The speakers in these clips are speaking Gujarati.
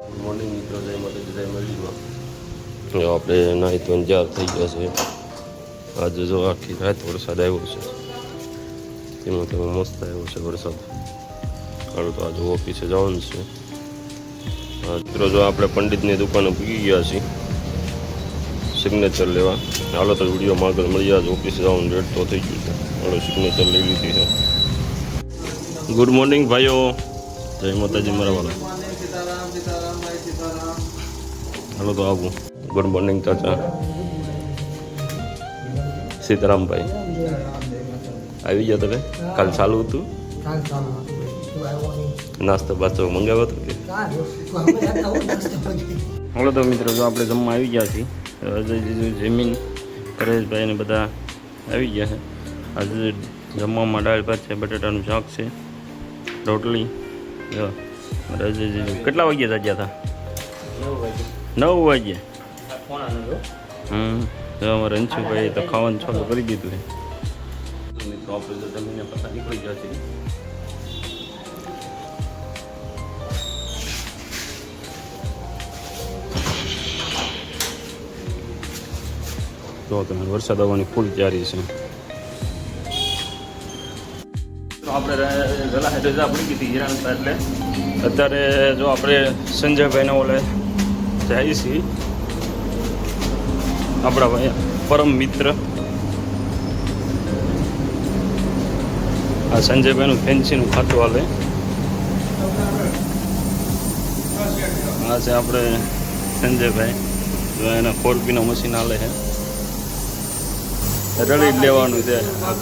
ગુડ મોર્નિંગ મિત્રો, જય માતાજી, જય મલીમાં. જો આપણે નાહી તો અંજાર થઈ ગયા છે. આજે જો આખી રાત વરસાદ આવ્યો છે, તેમાં તેમાં મસ્ત આવ્યો છે વરસાદ. હાલો તો આજે ઓફિસે જવાનું છે. મિત્રો જો આપણે પંડિતની દુકાને પૂગી ગયા છીએ સિગ્નેચર લેવા. હાલો તો વિડીયોમાં આગળ મળી જાય. ઓફિસે જવાનું રેટ તો થઈ ગયું છે. હાલો સિગ્નેચર લઈ લીધી છે. ગુડ મોર્નિંગ ભાઈઓ, જય માતાજી મારા વાલા. હાલો તો આવું. ગુડ મોર્નિંગ ચાચા. સીતારામભાઈ આવી ગયા તમે? કાલ ચાલુ હતું નાસ્તો બાસ્તો મંગાવ્યો હતો કે? હાલો તો મિત્રો જો આપણે જમવા આવી ગયા છીએ. અજય જમીન પરેશભાઈ ને બધા આવી ગયા છે. આજે જમવામાં દાળ ભાત છે, બટાટાનું શાક છે, રોટલી. કેટલા વાગ્યા જાગ્યા હતા? 9 વાગ્યા. અમારે અંશુભાઈ તો ખાવાનું ચાલુ કરી દીધું છે. મિત્રો આપણે તો જમીને પાછા નીકળી ગયા છીએ. તો તમે વરસાદ આવવાની ફૂલ તૈયારી છે. આપણે વહેલા રજા પડી ગઈ હતી હિરાનતા, એટલે અત્યારે જો આપણે સંજયભાઈને ઓલે જઈએ છીએ. આપણા ભાઈ પરમ મિત્ર આ સંજયભાઈનું ફેન્સીનું ખાતું હાલે. આ છે આપણે સંજયભાઈ, જો એના 4P મશીન હાલે છે. રડી જ લેવાનું છે.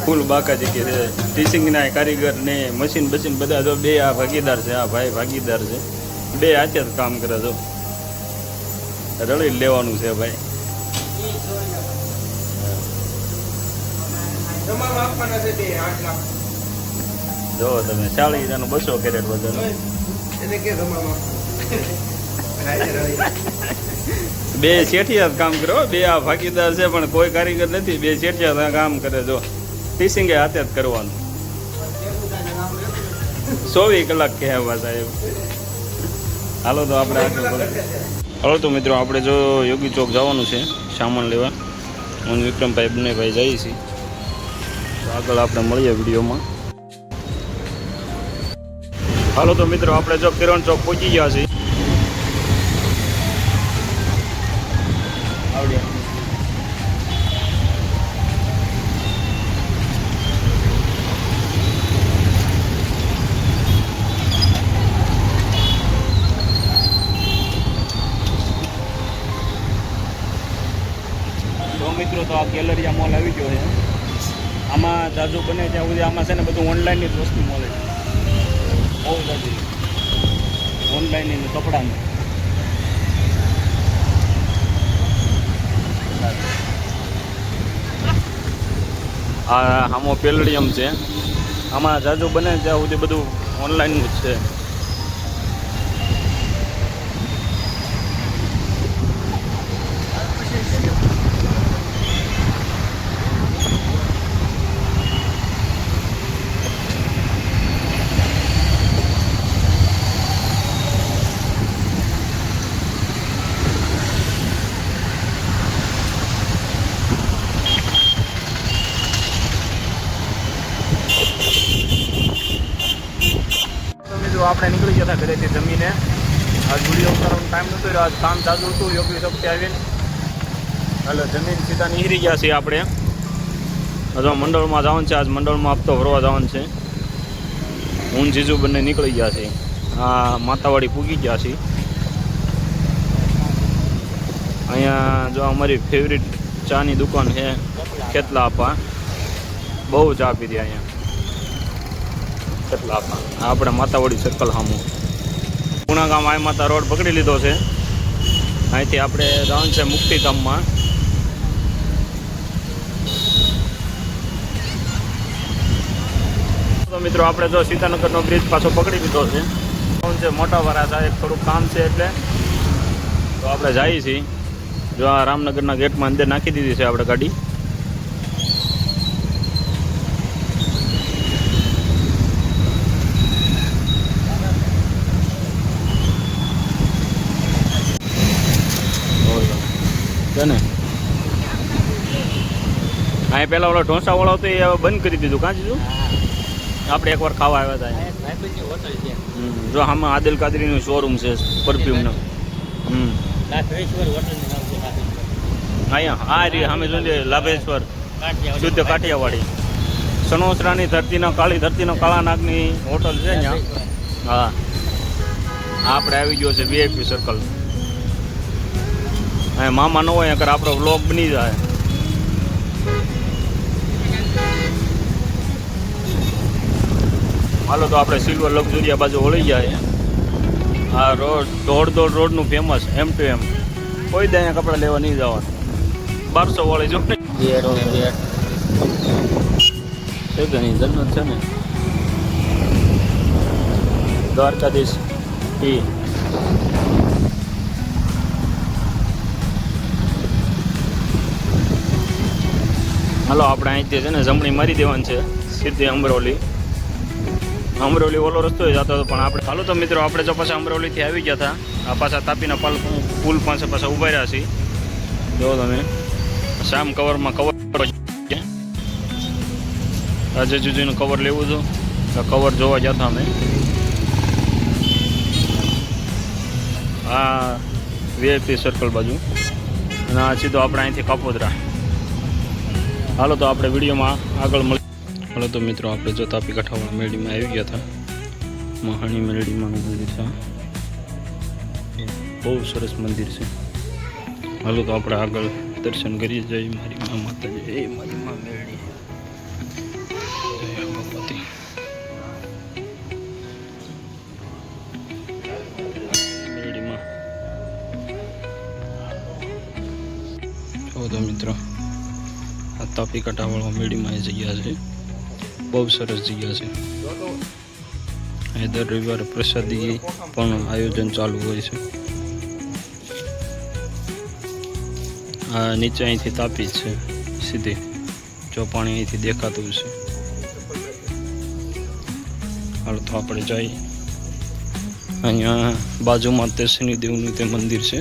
ફૂલ બાકાજી કે છે. ટીચિંગના કારીગર ને મશીન બશીન બધા જો બે આ ભાગીદાર છે. આ ભાઈ ભાગીદાર છે. બે હાથે જ કામ કરે. જો રડી જ લેવાનું છે ભાઈ. જો તમે 40,000 200 કેરેટ વજન. બે શેઠિયા કામ કરો. બે આ ભાગીદાર છે પણ કોઈ કારીગર નથી. બે શેઠિયા કામ કરે. જો ટીચિંગે હાથે જ કરવાનું. 24 કલાક કહેવા સાહેબ. હાલો તો આપણે આગળ. હાલો તો મિત્રો આપણે જો યોગી ચોક જવાનું છે સામાન લેવા. હું વિક્રમભાઈ બંને ભાઈ જઈએ છીએ. આગળ આપણે મળીએ વિડીયોમાં. હાલો તો મિત્રો આપણે જો કિરણ ચોક પહોંચી ગયા છીએ. મિત્રો તો આ ગેલેરિયા મોલ આવી ગયો છે. આમાં જાજુ બને ત્યાં સુધી આમાં છે ને બધું ઓનલાઈનની જ વસ્તુ મળે છે. બહુ જાજુ ઓનલાઈનની કપડાની. આ આમો પેલેડિયમ છે. આમાં જાજુ બને ત્યાં સુધી બધું ઓનલાઈનનું જ છે. આપણે નીકળી ગયા હતા ઘરેથી જમીને. આજ વિડીયો કરવાનો ટાઈમ નહોતો રહ્યો. આજ કામ ચાલુ હતું યોગી શક્તિ આવીને. એટલે જમીન સીધા નીકળી ગયા છીએ આપણે. હજુ મંડળમાં જવાનું છે. આજ મંડળમાં હપ્તો ભરવા જવાનું છે. હું જીજુ બંને નીકળી ગયા છીએ. આ માતાવાડી પૂગી ગયા છીએ. અહીંયા જો અમારી ફેવરિટ ચાની દુકાન છે કેટલા આપા. બહુ ચા પીધી અહીંયા કેટલા આપા. આપણે માતાવાડી સર્કલ સામું પુણા ગામ આઈ માતા રોડ પકડી લીધો છે. અહીંથી આપણે જવાનું છે મુક્તિધામમાં. તો મિત્રો આપણે જો સીતાનગરનો બ્રિજ પાછો પકડી લીધો છે. મોટા વાળા સાહેબ થોડુંક કામ છે એટલે તો આપણે જઈએ છીએ. જો આ રામનગરના ગેટમાં અંદર નાખી દીધી છે આપણે ગાડી. પહેલા ઓલો ઢોસાવાળો હતો એ હવે બંધ કરી દીધું કાં જીજુ? આપણે એકવાર ખાવા આવ્યા હતા ભાઈબંધની હોટલ છે. જો આમાં આદિલ કાદરીનું શોરૂમ છે પરફ્યુમનો. લાભેશ્વર હોટલનું નામ છે. લાભેશ્વર અહીંયા આ રહી સામે જોઈએ લાભેશ્વર કાઠિયાવાડી. શુદ્ધ કાઠિયાવાડી સનોસરાની ધરતીનો કાળી ધરતીનો કાળા નાગની હોટલ છે ત્યાં. હા આપણે આવી ગયો છે VIP સર્કલ. અહીંયા મામા ન હોય અગર આપણો વ્લોગ બની જાય. હાલો તો આપણે સિલ્વર લક્ઝુરિયા બાજુ વળી જાય. આ રોડ દોડ રોડનું ફેમસ M2M. કોઈ દે અહીંયા કપડાં લેવા નહીં જવાનું. 1200 વાળી જો છે કે નહીં જન્નત છે ને દ્વારકાધીશ એ હાલો આપણે અહીંથી છે ને જમણી મારી દેવાનું છે સીધી અમરોલી ઓલો રસ્તો જતો હતો પણ આપણે ચાલો તો મિત્રો આપણે જો પાછા અમરોલીથી આવી ગયા હતા. આ પાછા તાપીના પુલ પાસે પાછા ઉભા રહ્યા છીએ. જો તમે શામ કવરમાં કવર આજે જુજીનું કવર લેવું હતું તો કવર જોવા ગયા હતા અમે. આ VIP સર્કલ બાજુ અને આ સીધો આપણે અહીંથી કાપોદરા. હાલો તો આપણે વિડીયોમાં આગળ મળી. હાલો તો મિત્રો આપણે જો તાપી કાંઠાવાળા મેરડીમાં આવી ગયા હતા. મહાણી મેરડીમાં મંદિર છે. બહુ સરસ મંદિર છે. હાલો તો આપણે આગળ દર્શન કરીએ. જય મારી મા માતાજી, જય મારી મા મેરડી, જય ભગવતી. મેરડીમાં જો તો મિત્રો આ તાપી કાંઠાવાળા મેરડીમાં એ જગ્યા છે. બહુ સરસ જગ્યા છે. અહીં દર રવિવારે પ્રસાદી પણ આયોજન ચાલુ હોય છે. આ નીચે અહીંથી તાપી જ છે સીધી. જો પાણી અહીંથી દેખાતું છે. હાલ તો આપણે જઈએ. અહીંયા બાજુમાં તે શનિદેવનું તે મંદિર છે.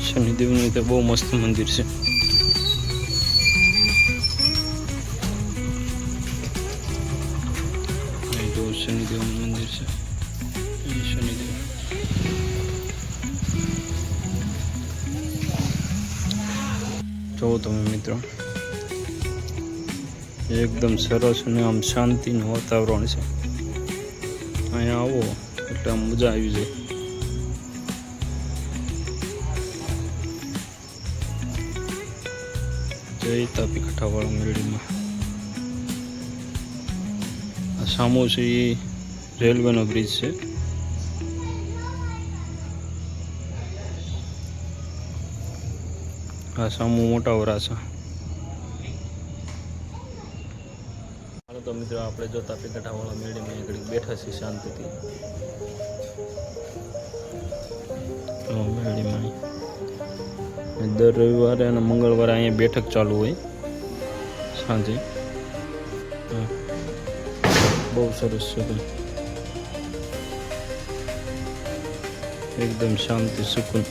શનિદેવનું તે બહુ મસ્ત મંદિર છે. જો શનિદેવનું મંદિર છે. શનિદેવ જોવો તમે મિત્રો એકદમ સરસ અને આમ શાંતિનું વાતાવરણ છે. અહીંયા આવો એટલે આમ મજા આવી જાય. જય તાપી કાંઠાવાળા મેરડીમાં. આ સામો છે એ રેલવેનો બ્રિજ છે. આ સામો મોટા વરાછા. હાલો તો મિત્રો આપણે જો તાપી કાંઠાવાળા મેરડીમાં આગળ બેઠા છીએ શાંતિથી. મેરડીમાં દર રવિવારે અને મંગળવારે અહીંયા બેઠક ચાલુ હોય સાંજે. બહુ સરસ છે. એકદમ શાંતિ સુકૂન.